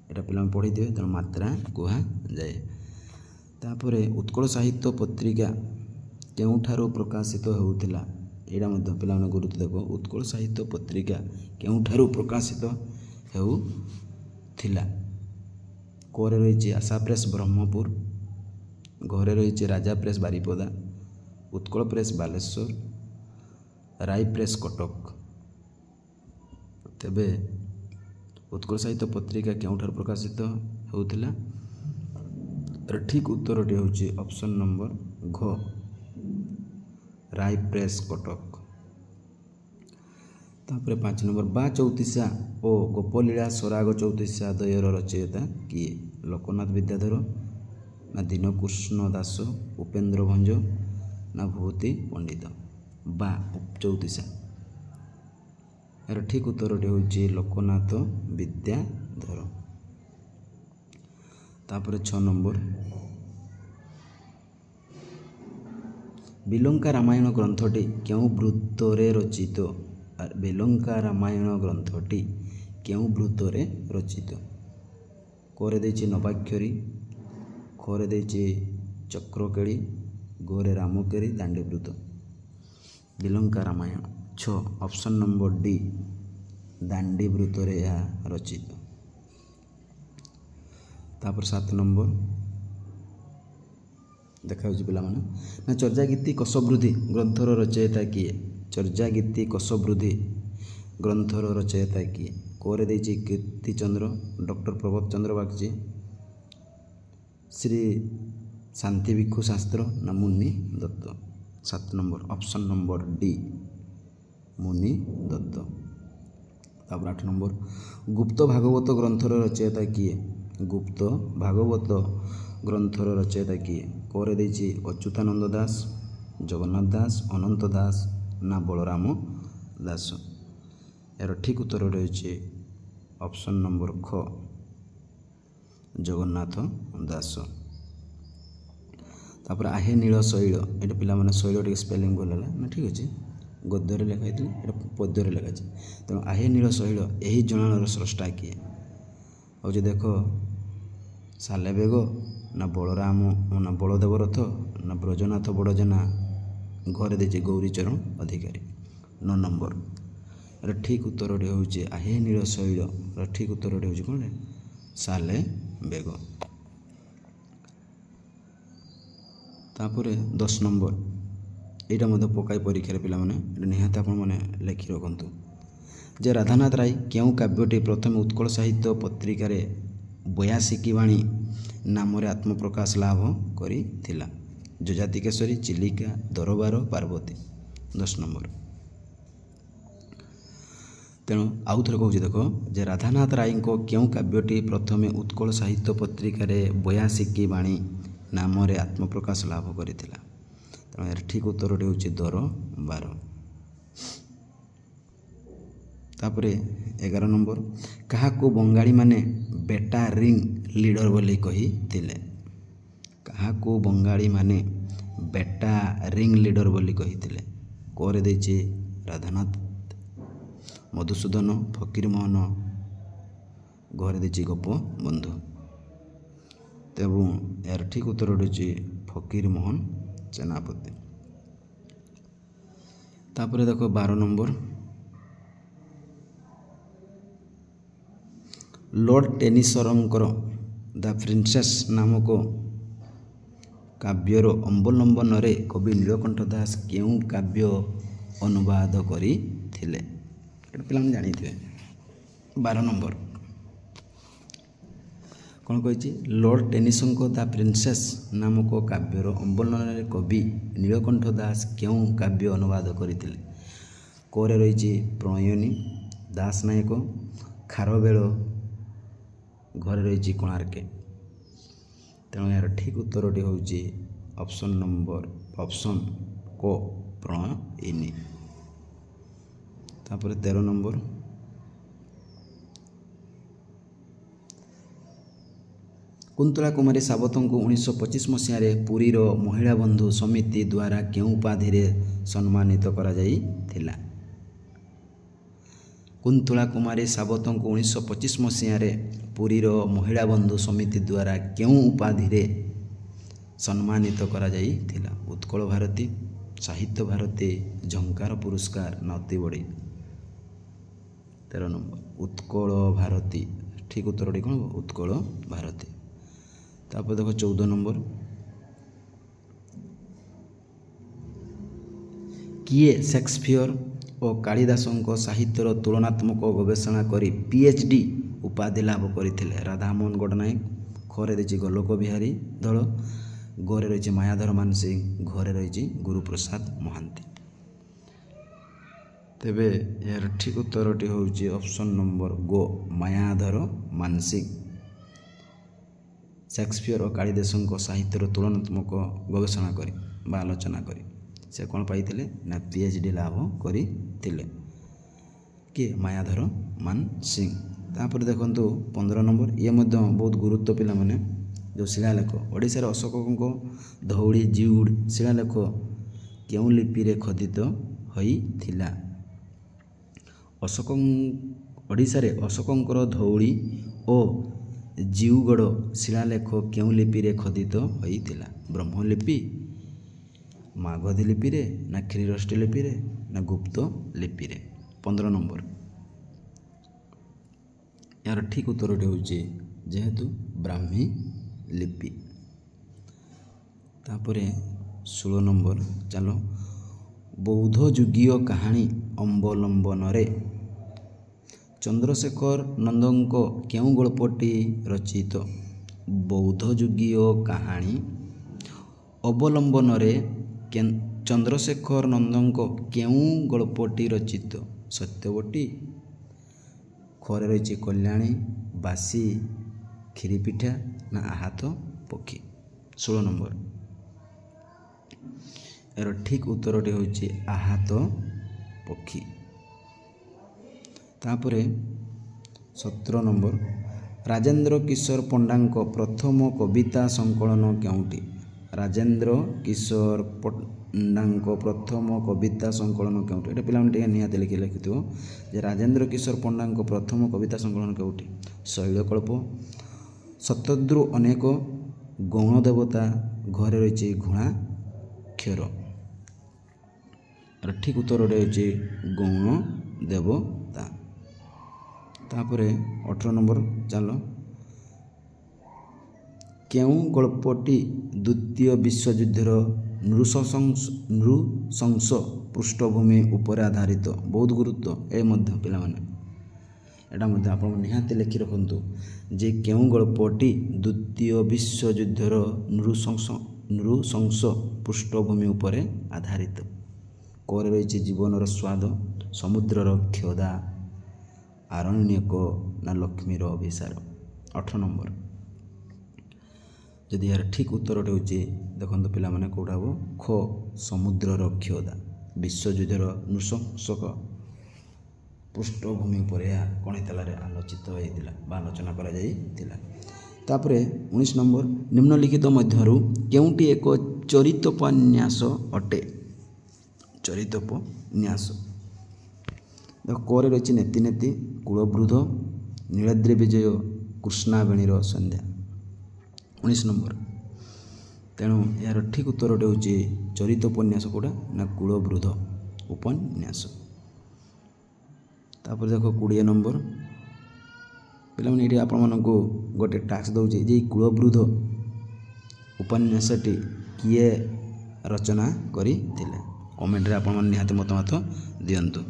ଏଇଟା ପିଲାମାନେ ପଢ଼ିଥିବେ, ତେଣୁ ମାତ୍ରା କୁହାଯାଏ। ତାପରେ ଉତ୍କଳ ସାହିତ୍ୟ ପତ୍ରିକା କେଉଁଠାରୁ ପ୍ରକାଶିତ ହେଉଥିଲା? ଏଇଟା ମଧ୍ୟ ପିଲାମାନେ ଗୁରୁତ୍ୱ ଦେବ। ଉତ୍କଳ ସାହିତ୍ୟ ପତ୍ରିକା କେଉଁଠାରୁ ପ୍ରକାଶିତ ହେଉଥିଲା? କରେ ରହିଛି ଆଶା ପ୍ରେସ୍ ବ୍ରହ୍ମପୁର, ଘରେ ରହିଛି ରାଜା ପ୍ରେସ୍ ବାରିପଦା, ଉତ୍କଳ ପ୍ରେସ୍ ବାଲେଶ୍ୱର, ରାଇ ପ୍ରେସ୍ କଟକ। ତେବେ ଉତ୍କଳ ସାହିତ୍ୟ ପତ୍ରିକା କେଉଁଠାରୁ ପ୍ରକାଶିତ ହେଉଥିଲା? ଏହାର ଠିକ୍ ଉତ୍ତରଟି ହେଉଛି ଅପସନ୍ ନମ୍ବର ଘ, ରାଇ ପ୍ରେସ୍ କଟକ। ତାପରେ 5 ନମ୍ବର, ବା ଚଉତିଶା ଓ ଗୋପଲୀଳା ସରାଗ ଚଉତିଶା ଦ୍ୱୟର ରଚୟିତା କିଏ? ଲୋକନାଥ ବିଦ୍ୟାଧର ନା ଦୀନକୃଷ୍ଣ ଦାସ, ଉପେନ୍ଦ୍ର ଭଞ୍ଜ ନା ଭୂପତି ପଣ୍ଡିତ? ବା ଚଉତିଶା। ଏହାର ଠିକ୍ ଉତ୍ତରଟି ହେଉଛି ଲୋକନାଥ ବିଦ୍ୟାଧର। ତାପରେ 6 ନମ୍ବର, ବିଲଙ୍କା ରାମାୟଣ ଗ୍ରନ୍ଥଟି କେଉଁ ବୃତ୍ତରେ ରଚିତ? ବିଲଙ୍କା ରାମାୟଣ ଗ୍ରନ୍ଥଟି କେଉଁ ବୃତ୍ତରେ ରଚିତ? କରେ ଦେଇଛି ନବାକ୍ଷରୀ, ଖରେ ଦେଇଛି ଚକ୍ରକେଳି, ଗରେ ରାମକେରି, ଦାଣ୍ଡିବୃତ୍ତ। Bilanka Ramayana 6 option number D, ଦାଣ୍ଡିବୃତ୍ତରେ ଏହା ରଚିତ। ତାପରେ 7 ନମ୍ବର ଦେଖାଯାଉଛି ପିଲାମାନେ ନା ଚର୍ଯା ଗୀତି କୋଶବୃଦ୍ଧି ଗ୍ରନ୍ଥର ରଚୟିତା କିଏ? ଚର୍ଯା ଗୀତି କୋଶବୃଦ୍ଧି ଗ୍ରନ୍ଥର ରଚୟିତା କିଏ? କରେ ଦେଇଛି କୀର୍ତ୍ତିଚନ୍ଦ୍ର, ଡକ୍ଟର ପ୍ରବୋଧ ଚନ୍ଦ୍ର ବାଗଚୀ, ଶ୍ରୀ ଶାନ୍ତି ଭିକ୍ଷୁ ଶାସ୍ତ୍ର ନା Muni Datta? 7 number option number D, Muni Datta. ତାପରେ 8 ନମ୍ବର, ଗୁପ୍ତ ଭାଗବତ ଗ୍ରନ୍ଥର ରଚୟିତା କିଏ? ଗୁପ୍ତ ଭାଗବତ ଗ୍ରନ୍ଥର ରଚୟିତା କିଏ? କରେ ଦେଇଛି ଅଚ୍ୟୁତାନନ୍ଦ ଦାସ, ଜଗନ୍ନାଥ ଦାସ, ଅନନ୍ତ ଦାସ ନା ବଳରାମ ଦାସ? ଏହାର ଠିକ୍ ଉତ୍ତର ରହିଛି ଅପସନ୍ ନମ୍ବର ଖ, ଜଗନ୍ନାଥ ଦାସ। ତାପରେ ଆହେ ନୀଳ ଶୈଳ, ଏଇଟା ପିଲାମାନେ ଶୈଳ ଟିକେ ସ୍ପେଲିଂ ଭୁଲ ହେଲା ନା, ଠିକ୍ ଅଛି, ଗଦ୍ୟରେ ଲେଖା ହେଇଥିଲା, ଏଇଟା ପଦ୍ୟରେ ଲେଖା ଅଛି। ତେଣୁ ଆହେ ନୀଳ ଶୈଳ ଏହି ଜଣାଣର ସ୍ରଷ୍ଟା କିଏ? ହେଉଛି ଦେଖ ସାଲେ ବେଗ ନା ବଳରାମ ନା ବଳଦେବ ରଥ ନା ବ୍ରଜନାଥ ବଡ଼ଜେନା ଘରେ ଦେଇଛି ଗୌରୀଚରଣ ଅଧିକାରୀ। 9 ନମ୍ବର ଏର ଠିକ୍ ଉତ୍ତରଟି ହେଉଛି ଆହେ ନୀଳ ଶୈଳର ଠିକ୍ ଉତ୍ତରଟି ହେଉଛି କ'ଣ ସାଲେ ବେଗ। ତାପରେ 10 ନମ୍ବର ଏଇଟା ମଧ୍ୟ ପକାଇ ପରୀକ୍ଷାରେ ପିଲାମାନେ ଏଇଟା ନିହାତି ଆପଣମାନେ ଲେଖି ରଖନ୍ତୁ ଯେ ରାଧାନାଥ ରାୟ କେଉଁ କାବ୍ୟଟି ପ୍ରଥମେ ଉତ୍କଳ ସାହିତ୍ୟ ପତ୍ରିକାରେ ବୟାଶିକି ବାଣୀ ନାମରେ ଆତ୍ମପ୍ରକାଶ ଲାଭ କରିଥିଲା? ଯଯାତି କେଶରୀ, ଚିଲିକା, ଦରବାର, ପାର୍ବତୀ। 10 ନମ୍ବର। ତେଣୁ ଆଉ ଥରେ କହୁଛି ଦେଖ ଯେ ରାଧାନାଥ ରାୟଙ୍କ କେଉଁ କାବ୍ୟଟି ପ୍ରଥମେ ଉତ୍କଳ ସାହିତ୍ୟ ପତ୍ରିକାରେ ବୟାଶିକି ବାଣୀ ନାମରେ ଆତ୍ମପ୍ରକାଶ ଲାଭ କରିଥିଲା? ତେଣୁ ଏହାର ଠିକ୍ ଉତ୍ତରଟି ହେଉଛି ଦରବାର। ତାପରେ 11 ନମ୍ବର କାହାକୁ ବଙ୍ଗାଳୀମାନେ ବେଟା ରିଙ୍ଗ ଲିଡର ବୋଲି କହିଥିଲେ? କାହାକୁ ବଙ୍ଗାଳୀମାନେ ବେଟା ରିଙ୍ଗ ଲିଡର ବୋଲି କହିଥିଲେ? କରେ ଦେଇଛି ରାଧାନାଥ, ମଧୁସୂଦନ, ଫକୀରମୋହନ, ଘରେ ଦେଇଛି ଗୋପବନ୍ଧୁ। ଏବଂ ଏହାର ଠିକ୍ ଉତ୍ତରଟି ହେଉଛି ଫକୀରମୋହନ ସେନାପତି। ତାପରେ ଦେଖ 12 ନମ୍ବର ଲର୍ଡ଼ ଟେନିସରଙ୍କର ଦ ପ୍ରିନ୍ସେସ୍ ନାମକ କାବ୍ୟର ଅବଲମ୍ବନରେ କବି ନୀଳକଣ୍ଠ ଦାସ କେଉଁ କାବ୍ୟ ଅନୁବାଦ କରିଥିଲେ? ଏଇଟା ପିଲାମାନେ ଜାଣିଥିବେ। 12 ନମ୍ବର କ'ଣ କହିଛି? ଲର୍ଡ଼ ଟେନିସଙ୍କ ଦ ପ୍ରିନ୍ସେସ୍ ନାମକ କାବ୍ୟର ଅବଲମ୍ବନରେ କବି ନୀଳକଣ୍ଠ ଦାସ କେଉଁ କାବ୍ୟ ଅନୁବାଦ କରିଥିଲେ? କରେ ରହିଛି ପ୍ରଣୟିନୀ, ଦାସ ନାୟକ, ଖାରବେଳ, ଘରେ ରହିଛି କୋଣାର୍କେ। ତେଣୁ ଏହାର ଠିକ୍ ଉତ୍ତରଟି ହେଉଛି ଅପସନ୍ କ ପ୍ରଣୟିନୀ। ତାପରେ 13 ନମ୍ବର କୁନ୍ତଳା କୁମାରୀ ସାବତଙ୍କୁ 1925 ମସିହାରେ ପୁରୀର ମହିଳା ବନ୍ଧୁ ସମିତି ଦ୍ୱାରା କେଉଁ ଉପାଧିରେ ସମ୍ମାନିତ କରାଯାଇଥିଲା? କୁନ୍ତଳା କୁମାରୀ ସାବତଙ୍କୁ 1925 ମସିହାରେ ପୁରୀର ମହିଳା ବନ୍ଧୁ ସମିତି ଦ୍ୱାରା କେଉଁ ଉପାଧିରେ ସମ୍ମାନିତ କରାଯାଇଥିଲା? ଉତ୍କଳ ଭାରତୀ, ସାହିତ୍ୟ ଭାରତୀ, ଝଙ୍କାର ପୁରସ୍କାର ନା ଅତି ବଡ଼ି? 13 ନମ୍ବର ଉତ୍କଳ ଭାରତୀ। ଠିକ୍ ଉତ୍ତରଟି କ'ଣ ହେବ? ଉତ୍କଳ ଭାରତୀ। ତାପରେ ଦେଖ 14 ନମ୍ବର କିଏ ସେକ୍ସପିୟର ଓ କାଳିଦାସଙ୍କ ସାହିତ୍ୟର ତୁଳନାତ୍ମକ ଗବେଷଣା କରି PhD ଉପାଧି ଲାଭ କରିଥିଲେ? ରାଧାମୋହନ ଗଡ଼ନାୟକ, ଖରେ ରହିଛି ଗୋଲୋକ ବିହାରୀ ଧଳ, ଗରେ ରହିଛି ମାୟାଧର ମାନସିଂହ, ଘରେ ରହିଛି ଗୁରୁପ୍ରସାଦ ମହାନ୍ତି। ତେବେ ଏହାର ଠିକ୍ ଉତ୍ତରଟି ହେଉଛି ଅପସନ୍ ନମ୍ବର ଗୋ ମାୟାଧର ମାନସିଂହ। ସେକ୍ସପିୟର ଓ କାଳିଦାସଙ୍କ ସାହିତ୍ୟର ତୁଳନାତ୍ମକ ଗବେଷଣା କରି ବା ଆଲୋଚନା କରି ସେ କ'ଣ ପାଇଥିଲେ ନା PhD ଲାଭ କରିଥିଲେ। କିଏ? ମାୟାଧର ମାନସିଂହ। ତାପରେ ଦେଖନ୍ତୁ 15 ନମ୍ବର ଇଏ ମଧ୍ୟ ବହୁତ ଗୁରୁତ୍ୱ ପିଲାମାନେ ଯେଉଁ ଶିଳାଲେଖ ଓଡ଼ିଶାରେ ଅଶୋକଙ୍କ ଧଉଳି ଜିଉଡ଼ ଶିଳାଲେଖ କେଉଁ ଲିପିରେ ଖୋଦିତ ହୋଇଥିଲା? ଓଡ଼ିଶାରେ ଅଶୋକଙ୍କର ଧଉଳି ଓ ଜିଉଗଡ଼ ଶିଳାଲେଖ କେଉଁ ଲିପିରେ ଖୋଦିତ ହୋଇଥିଲା? ବ୍ରହ୍ମଲିପି, ମାଗଧୀ ଲିପିରେ ନା କ୍ଷୀରଷ୍ଟି ଲିପିରେ ନା ଗୁପ୍ତ ଲିପିରେ? 15 ନମ୍ବର ଏହାର ଠିକ୍ ଉତ୍ତରଟି ହେଉଛି ଯେହେତୁ ବ୍ରାହ୍ମୀ ଲିପି। ତାପରେ 16 ନମ୍ବର ଚାଲ ବୌଦ୍ଧ ଯୁଗୀୟ କାହାଣୀ ଅବଲମ୍ବନରେ ଚନ୍ଦ୍ରଶେଖର ନନ୍ଦଙ୍କ କେଉଁ ଗଳ୍ପଟି ରଚିତ? ବୌଦ୍ଧ ଯୁଗୀୟ କାହାଣୀ ଅବଲମ୍ବନରେ ଚନ୍ଦ୍ରଶେଖର ନନ୍ଦଙ୍କ କେଉଁ ଗଳ୍ପଟି ରଚିତ? ସତ୍ୟବତୀ, ଖରେ ରହିଛି କଲ୍ୟାଣୀ, ବାସୀ, କ୍ଷୀରିପିଠା ନା ଆହତ ପକ୍ଷୀ? 16 ନମ୍ବର ଏହାର ଠିକ୍ ଉତ୍ତରଟି ହେଉଛି ଆହତ ପକ୍ଷୀ। ତାପରେ 17 ନମ୍ବର ରାଜେନ୍ଦ୍ର କିଶୋର ପଣ୍ଡାଙ୍କ ପ୍ରଥମ କବିତା ସଂକଳନ କେଉଁଟି? ରାଜେନ୍ଦ୍ର କିଶୋର ପଣ୍ଡାଙ୍କ ପ୍ରଥମ କବିତା ସଂକଳନ କେଉଁଠି? ଏଇଟା ପିଲାମାନେ ଟିକେ ନିହାତି ଲେଖିଥିବ ଯେ ରାଜେନ୍ଦ୍ର କିଶୋର ପଣ୍ଡାଙ୍କ ପ୍ରଥମ କବିତା ସଂକଳନ କେଉଁଠି? ଶୈଳକଳ୍ପ। ଶତଦ୍ରୁ ଅନେକ ଗୌଣ ଦେବତା ଘରେ ରହିଛି ଘୁଣାକ୍ଷର। ଠିକ୍ ଉତ୍ତରଟି ହେଉଛି ଗୌଣ ଦେବତା। ତାପରେ 18 ନମ୍ବର ଚାଲ। କେଉଁ ଗଳ୍ପଟି ଦ୍ୱିତୀୟ ବିଶ୍ୱଯୁଦ୍ଧର ନୃଶଂସ ପୃଷ୍ଠଭୂମି ଉପରେ ଆଧାରିତ? ବହୁତ ଗୁରୁତ୍ୱ ଏ ମଧ୍ୟ ପିଲାମାନେ, ଏଇଟା ମଧ୍ୟ ଆପଣ ନିହାତି ଲେଖି ରଖନ୍ତୁ ଯେ କେଉଁ ଗଳ୍ପଟି ଦ୍ୱିତୀୟ ବିଶ୍ୱଯୁଦ୍ଧର ନୃଶଂସ ପୃଷ୍ଠଭୂମି ଉପରେ ଆଧାରିତ? କରେ ରହିଛି ଜୀବନର ସ୍ୱାଦ, ସମୁଦ୍ରର କ୍ଷୁଧା, ଆରଣ୍ୟକ ନା ଲକ୍ଷ୍ମୀର ଅଭିସାର? 18 ନମ୍ବର। ଯଦି ଏହାର ଠିକ୍ ଉତ୍ତରଟି ହେଉଛି ଦେଖନ୍ତୁ ପିଲାମାନେ କେଉଁଟା ହେବ? ଖ ସମୁଦ୍ରର କ୍ଷୁଧା। ବିଶ୍ୱଯୁଦ୍ଧର ନୃଶଂସକ ପୃଷ୍ଠଭୂମି ଉପରେ ଏହା କ'ଣ ହେଇଥିଲା? ଆଲୋଚିତ ହୋଇଥିଲା ବା ଆଲୋଚନା କରାଯାଇଥିଲା। ତାପରେ 19 ନମ୍ବର। ନିମ୍ନଲିଖିତ ମଧ୍ୟରୁ କେଉଁଟି ଏକ ଚରିତୋପନ୍ୟାସ ଅଟେ? ଚରିତୋପନ୍ୟାସ ଦେଖ କରେ ରହିଛି ନେତି ନେତି, କୂଳବୃଧ, ନୀଳାଦ୍ରି ବିଜୟ, କୃଷ୍ଣାବେଣୀର ସନ୍ଧ୍ୟା। 19 ନମ୍ବର। ତେଣୁ ଏହାର ଠିକ୍ ଉତ୍ତରଟି ହେଉଛି ଚରିତୋପନ୍ୟାସ କେଉଁଟା? ନା କୂଳବୃଧ ଉପନ୍ୟାସ। ତାପରେ ଦେଖ 20 ନମ୍ବର। ପିଲାମାନେ ଏଇଠି ଆପଣମାନଙ୍କୁ ଗୋଟେ ଟାସ୍କ ଦେଉଛି ଯେ ଏଇ କୂଳବୃଧ ଉପନ୍ୟାସଟି କିଏ ରଚନା କରିଥିଲେ? କମେଣ୍ଟରେ ଆପଣମାନେ ନିହାତି ମତାମତ ଦିଅନ୍ତୁ।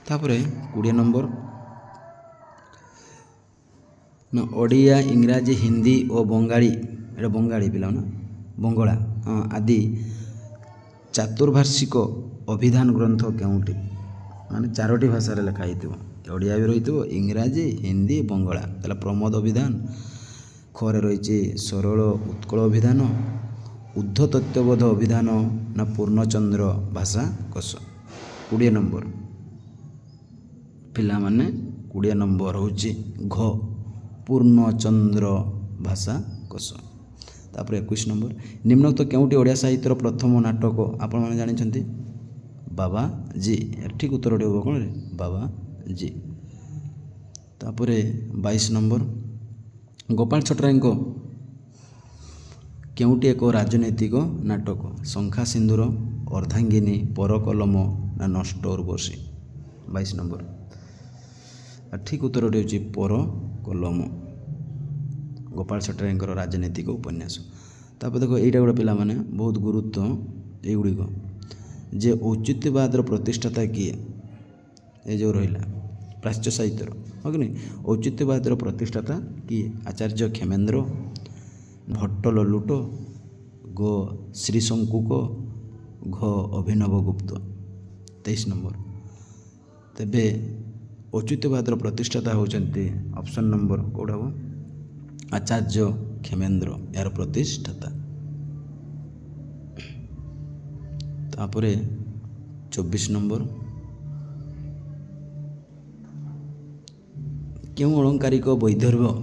ତାପରେ 20 ନମ୍ବର। ନା ଓଡ଼ିଆ, ଇଂରାଜୀ, ହିନ୍ଦୀ ଓ ବଙ୍ଗାଳୀ, ଏଇଟା ବଙ୍ଗାଳୀ ପିଲାମାନେ, ବଙ୍ଗଳା ଆଦି ଚାତୁର୍ଭାଷିକ ଅଭିଧାନ ଗ୍ରନ୍ଥ କେଉଁଠି? ମାନେ 4ଟି ଭାଷାରେ ଲେଖା ହେଇଥିବ। ଓଡ଼ିଆ ବି ରହିଥିବ, ଇଂରାଜୀ, ହିନ୍ଦୀ, ବଙ୍ଗଳା। ତାହେଲେ ପ୍ରମୋଦ ଅଭିଧାନ। ଖରେ ରହିଛି ସରଳ ଉତ୍କଳ ଅଭିଧାନ, ଉଦ୍ଧ ତତ୍ତ୍ୱବୋଧ ଅଭିଧାନ ନା ପୂର୍ଣ୍ଣଚନ୍ଦ୍ର ଭାଷା କୋଷ? 20 ନମ୍ବର। ପିଲାମାନେ 20 ନମ୍ବର ହେଉଛି ଘ ପୂର୍ଣ୍ଣଚନ୍ଦ୍ର ଭାଷା କୋଷ। ତାପରେ 21 ନମ୍ବର। ନିମ୍ନୋକ୍ତ କେଉଁଟି ଓଡ଼ିଆ ସାହିତ୍ୟର ପ୍ରଥମ ନାଟକ? ଆପଣମାନେ ଜାଣିଛନ୍ତି ବାବାଜୀ। ଠିକ୍ ଉତ୍ତରଟି ହେବ କ'ଣ? ବାବାଜୀ। ତାପରେ 22 ନମ୍ବର। ଗୋପାଳ ଛୋଟରାୟଙ୍କ କେଉଁଟି ଏକ ରାଜନୈତିକ ନାଟକ? ଶଙ୍ଖା ସିନ୍ଦୁର, ଅର୍ଦ୍ଧାଙ୍ଗିନୀ, ପରକଲମ ନା ନଷ୍ଟ ଉର୍ବଶୀ? 22 ନମ୍ବର। ଠିକ୍ ଉତ୍ତରଟି ହେଉଛି ପରକଲମ, ଗୋପାଳ ଛୋଟରାୟଙ୍କର ରାଜନୈତିକ ଉପନ୍ୟାସ। ତାପରେ ଦେଖ ଏଇଟା ଗୋଟେ ପିଲାମାନେ ବହୁତ ଗୁରୁତ୍ୱ ଏଇଗୁଡ଼ିକ ଯେ ଔଚିତ୍ୟବାଦର ପ୍ରତିଷ୍ଠାତା କିଏ? ଏ ଯେଉଁ ରହିଲା ପ୍ରାଚ୍ୟ ସାହିତ୍ୟର, ହଁ କି ନାହିଁ? ଔଚିତ୍ୟବାଦର ପ୍ରତିଷ୍ଠାତା କିଏ? ଆଚାର୍ଯ୍ୟ କ୍ଷେମେନ୍ଦ୍ର, ଭଟ୍ଟ ଲଲୁଟ, ଗ ଶ୍ରୀଶଙ୍କୁକ, ଘ ଅଭିନବ ଗୁପ୍ତ? 23 ନମ୍ବର। ତେବେ ଔଚିତ୍ୟବାଦର ପ୍ରତିଷ୍ଠାତା ହେଉଛନ୍ତି ଅପସନ୍ ନମ୍ବର କେଉଁଟା ହେବ? ଆଚାର୍ଯ୍ୟ କ୍ଷେମେନ୍ଦ୍ର ଏହାର ପ୍ରତିଷ୍ଠାତା। ତାପରେ 24 ନମ୍ବର। କେଉଁ ଅଳଙ୍କାରିକ ବୈଦର୍ଭ୍ୟକୁ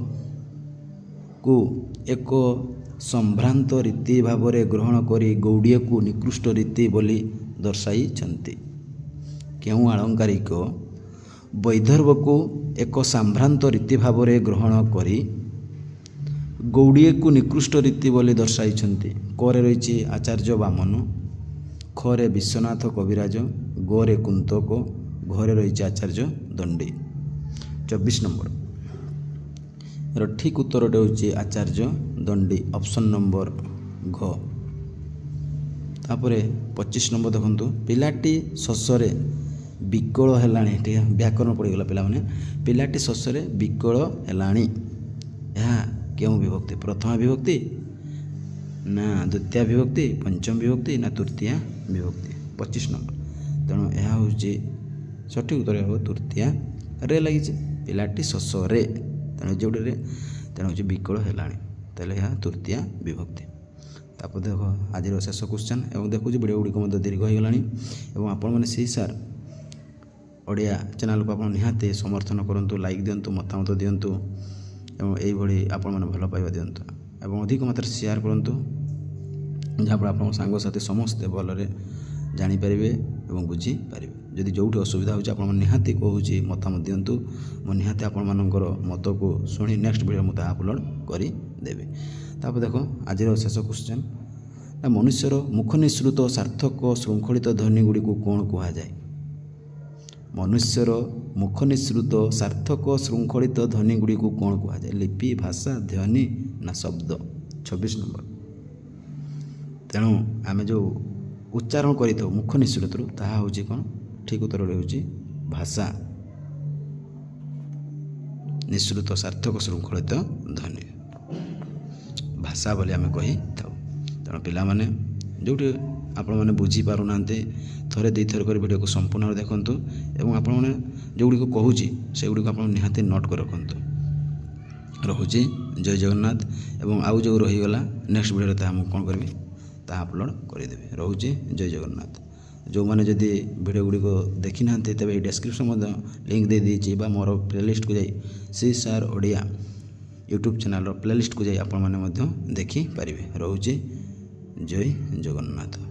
ଏକ ସମ୍ଭ୍ରାନ୍ତ ରୀତି ଭାବରେ ଗ୍ରହଣ କରି ଗୌଡ଼ୀୟକୁ ନିକୃଷ୍ଟ ରୀତି ବୋଲି ଦର୍ଶାଇଛନ୍ତି? କେଉଁ ଆଳଙ୍କାରିକ ବୈଦର୍ଭ୍ୟକୁ ଏକ ସମ୍ଭ୍ରାନ୍ତ ରୀତି ଭାବରେ ଗ୍ରହଣ କରି ଗୌଡ଼ୀୟକୁ ନିକୃଷ୍ଟ ରୀତି ବୋଲି ଦର୍ଶାଇଛନ୍ତି? କରେ ରହିଛି ଆଚାର୍ଯ୍ୟ ବାମନ, ଖରେ ବିଶ୍ୱନାଥ କବିରାଜ, ଗରେ କୁନ୍ତକ, ଘରେ ରହିଛି ଆଚାର୍ଯ୍ୟ ଦଣ୍ଡୀ। 24 ନମ୍ବର। ଏହାର ଠିକ୍ ଉତ୍ତରଟି ହେଉଛି ଆଚାର୍ଯ୍ୟ ଦଣ୍ଡୀ, ଅପସନ୍ ନମ୍ବର ଘ। ତାପରେ 25 ନମ୍ବର ଦେଖନ୍ତୁ। ପିଲାଟି ଶୋଷରେ ବିକଳ ହେଲାଣି, ଟିକେ ବ୍ୟାକରଣ ପଡ଼ିଗଲା ପିଲାମାନେ। ପିଲାଟି ଶୋଷରେ ବିକଳ ହେଲାଣି, ଏହା କେଉଁ ବିଭକ୍ତି? ପ୍ରଥମା ବିଭକ୍ତି ନା ଦ୍ୱିତୀୟା ବିଭକ୍ତି, ପଞ୍ଚମ ବିଭକ୍ତି ନା ତୃତୀୟା ବିଭକ୍ତି? 25 ନମ୍ବର। ତେଣୁ ଏହା ହେଉଛି ସଠିକ୍ ଉତ୍ତର ହେବ ତୃତୀୟାରେ ଲାଗିଛି। ପିଲାଟି ଶୋଷରେ, ତେଣୁ ଯେଉଁଟିରେ ତେଣୁ ହେଉଛି ବିକଳ ହେଲାଣି, ତାହେଲେ ଏହା ତୃତୀୟା ବିଭକ୍ତି। ତାପରେ ଦେଖ ଆଜିର ଶେଷ କ୍ୱେଶ୍ଚନ୍, ଏବଂ ଦେଖୁଛି ଭିଡ଼ିଓ ଗୁଡ଼ିକ ମଧ୍ୟ ଦୀର୍ଘ ହୋଇଗଲାଣି, ଏବଂ ଆପଣମାନେ ସେଇ ସାର୍ ଓଡ଼ିଆ ଚ୍ୟାନେଲକୁ ଆପଣ ନିହାତି ସମର୍ଥନ କରନ୍ତୁ, ଲାଇକ୍ ଦିଅନ୍ତୁ, ମତାମତ ଦିଅନ୍ତୁ, ଏବଂ ଏଇଭଳି ଆପଣମାନେ ଭଲ ପାଇବା ଦିଅନ୍ତୁ, ଏବଂ ଅଧିକ ମାତ୍ରାରେ ସେୟାର କରନ୍ତୁ। ଯାହାଫଳରେ ଆପଣଙ୍କ ସାଙ୍ଗସାଥି ସମସ୍ତେ ଭଲରେ ଜାଣିପାରିବେ ଏବଂ ବୁଝିପାରିବେ। ଯଦି ଯେଉଁଠି ଅସୁବିଧା ହେଉଛି ଆପଣ ନିହାତି କହୁଛି ମତାମତ ଦିଅନ୍ତୁ। ମୁଁ ନିହାତି ଆପଣମାନଙ୍କର ମତକୁ ଶୁଣି ନେକ୍ସଟ ଭିଡ଼ିଓ ମୁଁ ତାହା ଅପଲୋଡ଼ କରିଦେବି। ତାପରେ ଦେଖ ଆଜିର ଶେଷ କ୍ୱେଶ୍ଚନ୍, ନା ମନୁଷ୍ୟର ମୁଖ ନିଃସୃତ ସାର୍ଥକ ଶୃଙ୍ଖଳିତ ଧ୍ୱନି ଗୁଡ଼ିକୁ କ'ଣ କୁହାଯାଏ? ମନୁଷ୍ୟର ମୁଖ ନିଃସୃତ ସାର୍ଥକ ଶୃଙ୍ଖଳିତ ଧ୍ୱନି ଗୁଡ଼ିକୁ କ'ଣ କୁହାଯାଏ? ଲିପି, ଭାଷା, ଧ୍ୱନି ନା ଶବ୍ଦ? 26 ନମ୍ବର। ତେଣୁ ଆମେ ଯେଉଁ ଉଚ୍ଚାରଣ କରିଥାଉ ମୁଖ ନିଃସୃତରୁ ତାହା ହେଉଛି କ'ଣ? ଠିକ୍ ଉତ୍ତରଟି ହେଉଛି ଭାଷା। ନିଃସୃତ ସାର୍ଥକ ଶୃଙ୍ଖଳିତ ଧ୍ୱନି ଭାଷା ବୋଲି ଆମେ କହିଥାଉ। ତେଣୁ ପିଲାମାନେ ଯେଉଁଠି ଆପଣମାନେ ବୁଝିପାରୁନାହାନ୍ତି ଥରେ ଦୁଇଥର କରି ଭିଡ଼ିଓକୁ ସମ୍ପୂର୍ଣ୍ଣ ଦେଖନ୍ତୁ ଏବଂ ଆପଣମାନେ ଯେଉଁଗୁଡ଼ିକ କହୁଛି ସେଗୁଡ଼ିକ ଆପଣ ନିହାତି ନୋଟ୍ କରି ରଖନ୍ତୁ। ରହୁଛି ଜୟ ଜଗନ୍ନାଥ। ଏବଂ ଆଉ ଯେଉଁ ରହିଗଲା ନେକ୍ସଟ ଭିଡ଼ିଓରେ ତାହା ମୁଁ କ'ଣ କରିବି ତାହା ଅପଲୋଡ଼ କରିଦେବି। ରହୁଛି ଜୟ ଜଗନ୍ନାଥ। ଯେଉଁମାନେ ଯଦି ଭିଡ଼ିଓ ଗୁଡ଼ିକ ଦେଖିନାହାନ୍ତି ତେବେ ଏହି ଡେସ୍କ୍ରିପସନ୍ ମଧ୍ୟ ଲିଙ୍କ୍ ଦେଇଦେଇଛି ବା ମୋର ପ୍ଲେଲିଷ୍ଟକୁ ଯାଇ CSR ଓଡ଼ିଆ ୟୁଟ୍ୟୁବ୍ ଚ୍ୟାନେଲର ପ୍ଲେଲିଷ୍ଟକୁ ଯାଇ ଆପଣମାନେ ମଧ୍ୟ ଦେଖିପାରିବେ। ରହୁଛି ଜୟ ଜଗନ୍ନାଥ।